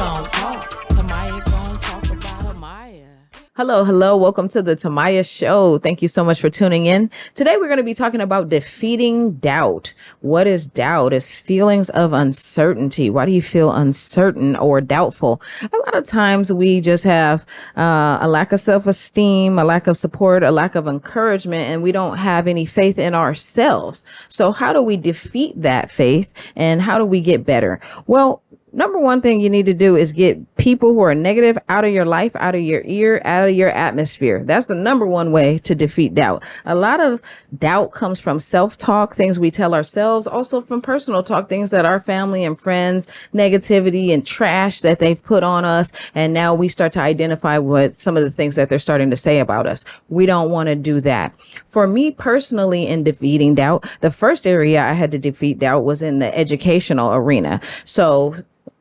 gon' talk. Tamaya gon' talk about Tamaya. Hello. Welcome to the Tamaya Show. Thank you so much for tuning in. Today, we're going to be talking about defeating doubt. What is doubt? It's feelings of uncertainty. Why do you feel uncertain or doubtful? A lot of times we just have a lack of self-esteem, a lack of support, a lack of encouragement, and we don't have any faith in ourselves. So how do we defeat that faith and how do we get better? Well, number one thing you need to do is get people who are negative out of your life, out of your ear, out of your atmosphere. That's the number one way to defeat doubt. A lot of doubt comes from self-talk, things we tell ourselves, also from personal talk, things that our family and friends, negativity and trash that they've put on us. And now we start to identify what some of the things that they're starting to say about us. We don't want to do that. For me personally, in defeating doubt, the first area I had to defeat doubt was in the educational arena. So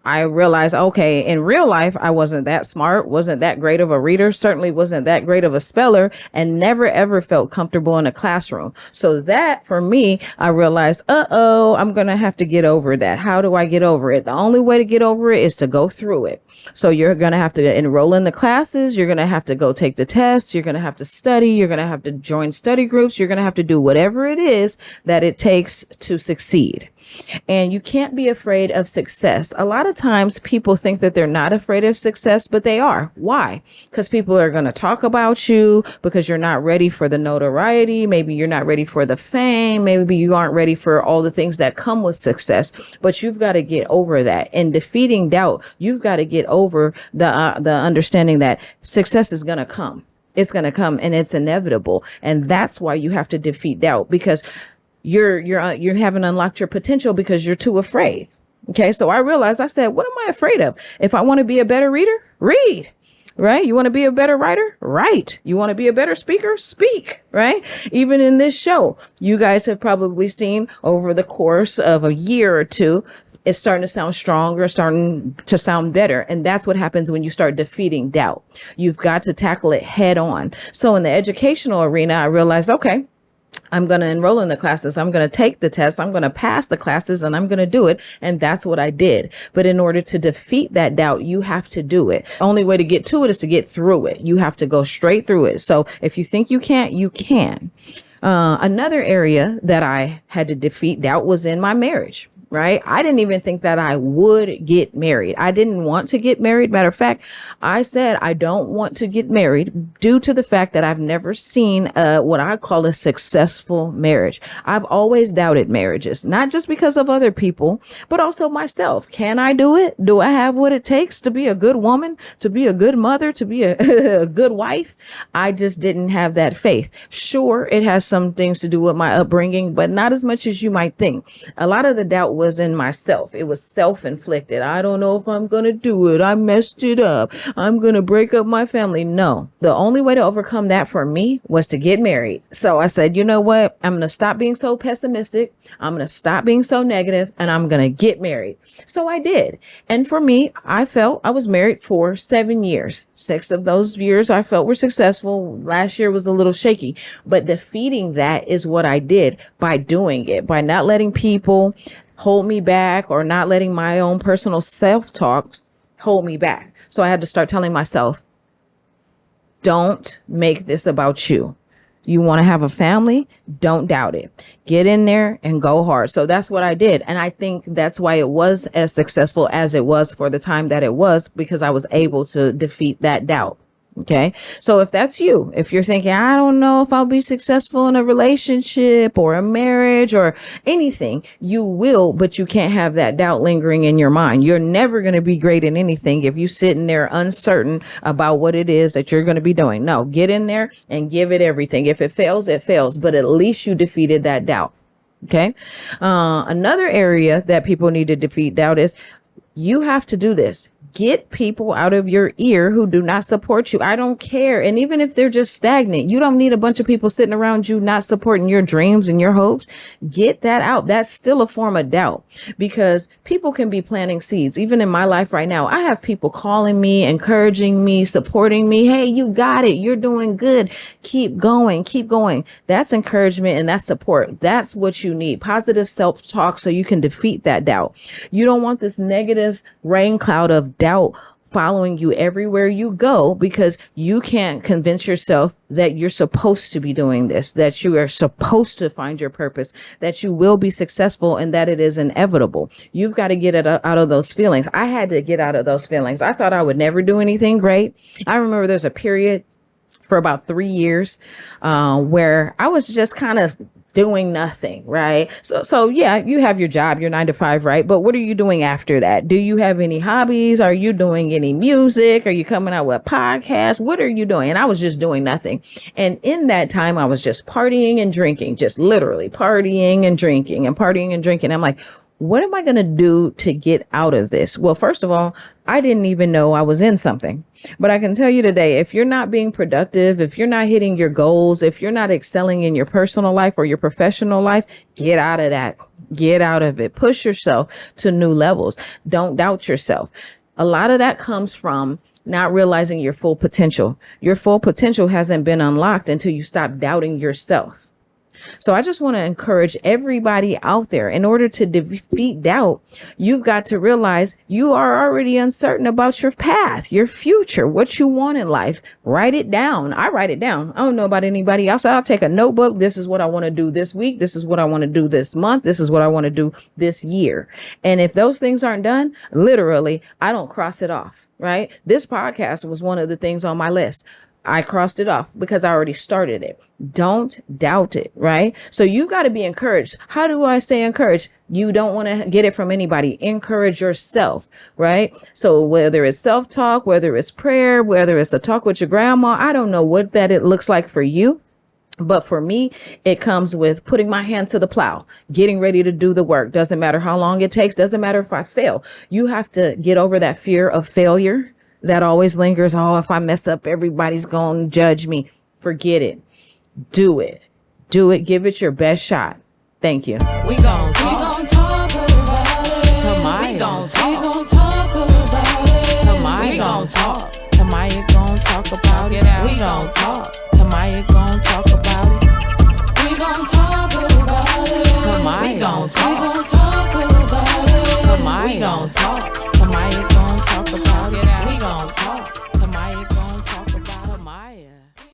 I realized, okay, in real life, I wasn't that smart, wasn't that great of a reader, certainly wasn't that great of a speller, and never ever felt comfortable in a classroom. So that for me, I realized, I'm going to have to get over that. How do I get over it? The only way to get over it is to go through it. So you're going to have to enroll in the classes. You're going to have to go take the tests. You're going to have to study. You're going to have to join study groups. You're going to have to do whatever it is that it takes to succeed. And you can't be afraid of success. A lot of times people think that they're not afraid of success, but they are. Why? Because people are going to talk about you because you're not ready for the notoriety. Maybe you're not ready for the fame. Maybe you aren't ready for all the things that come with success, but you've got to get over that. In defeating doubt, you've got to get over the understanding that success is going to come. It's going to come and it's inevitable. And that's why you have to defeat doubt, because you haven't unlocked your potential because you're too afraid. Okay. So I realized, I said, what am I afraid of? If I want to be a better reader, read, right? You want to be a better writer? Write. You want to be a better speaker? Speak, right? Even in this show, you guys have probably seen over the course of a year or two, it's starting to sound stronger, starting to sound better. And that's what happens when you start defeating doubt. You've got to tackle it head on. So in the educational arena, I realized, okay, I'm going to enroll in the classes. I'm going to take the test. I'm going to pass the classes and I'm going to do it. And that's what I did. But in order to defeat that doubt, you have to do it. Only way to get to it is to get through it. You have to go straight through it. So if you think you can't, you can. Another area that I had to defeat doubt was in my marriage. Right? I didn't even think that I would get married. I didn't want to get married. Matter of fact, I said I don't want to get married due to the fact that I've never seen what I call a successful marriage. I've always doubted marriages, not just because of other people, but also myself. Can I do it? Do I have what it takes to be a good woman, to be a good mother, to be a good wife? I just didn't have that faith. Sure, it has some things to do with my upbringing, but not as much as you might think. A lot of the doubt was in myself. It was self-inflicted. I don't know if I'm going to do it. I messed it up. I'm going to break up my family. No, the only way to overcome that for me was to get married. So I said, you know what? I'm going to stop being so pessimistic. I'm going to stop being so negative and I'm going to get married. So I did. And for me, I felt I was married for 7 years. 6 of those years I felt were successful. Last year was a little shaky, but defeating that is what I did by doing it, by not letting people hold me back or not letting my own personal self-talk hold me back. So I had to start telling myself, don't make this about you. You want to have a family? Don't doubt it. Get in there and go hard. So that's what I did. And I think that's why it was as successful as it was for the time that it was, because I was able to defeat that doubt. Okay. So if that's you, if you're thinking, I don't know if I'll be successful in a relationship or a marriage or anything, you will, but you can't have that doubt lingering in your mind. You're never going to be great in anything if you're sitting there uncertain about what it is that you're going to be doing. No, get in there and give it everything. If it fails, it fails, but at least you defeated that doubt. Okay. Another area that people need to defeat doubt is you have to do this. Get people out of your ear who do not support you. I don't care. And even if they're just stagnant, you don't need a bunch of people sitting around you not supporting your dreams and your hopes. Get that out. That's still a form of doubt, because people can be planting seeds. Even in my life right now, I have people calling me, encouraging me, supporting me. Hey, you got it. You're doing good. Keep going. Keep going. That's encouragement and that's support. That's what you need. Positive self-talk so you can defeat that doubt. You don't want this negative rain cloud of doubt following you everywhere you go because you can't convince yourself that you're supposed to be doing this, that you are supposed to find your purpose, that you will be successful, and that it is inevitable. You've got to get it out of those feelings. I had to get out of those feelings. I thought I would never do anything great. I remember there's a period for about 3 years where I was just kind of doing nothing, right? So yeah, you have your job, your 9 to 5, right? But what are you doing after that? Do you have any hobbies? Are you doing any music? Are you coming out with podcasts? What are you doing? And I was just doing nothing. And in that time, I was just partying and drinking, just literally partying and drinking and partying and drinking. I'm like, what am I going to do to get out of this? Well, first of all, I didn't even know I was in something. But I can tell you today, if you're not being productive, if you're not hitting your goals, if you're not excelling in your personal life or your professional life, get out of that. Get out of it. Push yourself to new levels. Don't doubt yourself. A lot of that comes from not realizing your full potential. Your full potential hasn't been unlocked until you stop doubting yourself. So I just want to encourage everybody out there, in order to defeat doubt, you've got to realize you are already uncertain about your path, your future, what you want in life. Write it down. I write it down. I don't know about anybody else. I'll take a notebook. This is what I want to do this week. This is what I want to do this month. This is what I want to do this year. And if those things aren't done, literally, I don't cross it off, right? This podcast was one of the things on my list. I crossed it off because I already started it. Don't doubt it, right? So you've got to be encouraged. How do I stay encouraged? You don't want to get it from anybody. Encourage yourself, right? So whether it's self-talk, whether it's prayer, whether it's a talk with your grandma, I don't know what that it looks like for you. But for me, it comes with putting my hand to the plow, getting ready to do the work. Doesn't matter how long it takes. Doesn't matter if I fail. You have to get over that fear of failure that always lingers. Oh, if I mess up, everybody's going to judge me. Forget it. Do it. Do it. Give it your best shot. Thank you. We gon' talk about it. Tamaya. We gon' talk about it. Tamaya. We gon' talk. Tamaya gon' talk about it. We gon' talk. Tamaya gon' talk about it. We gon' talk about it. Tamaya. We gon' talk about it. Tamaya. We gon' talk. Tamaya gon' talk about it. We gon' talk. Tamaya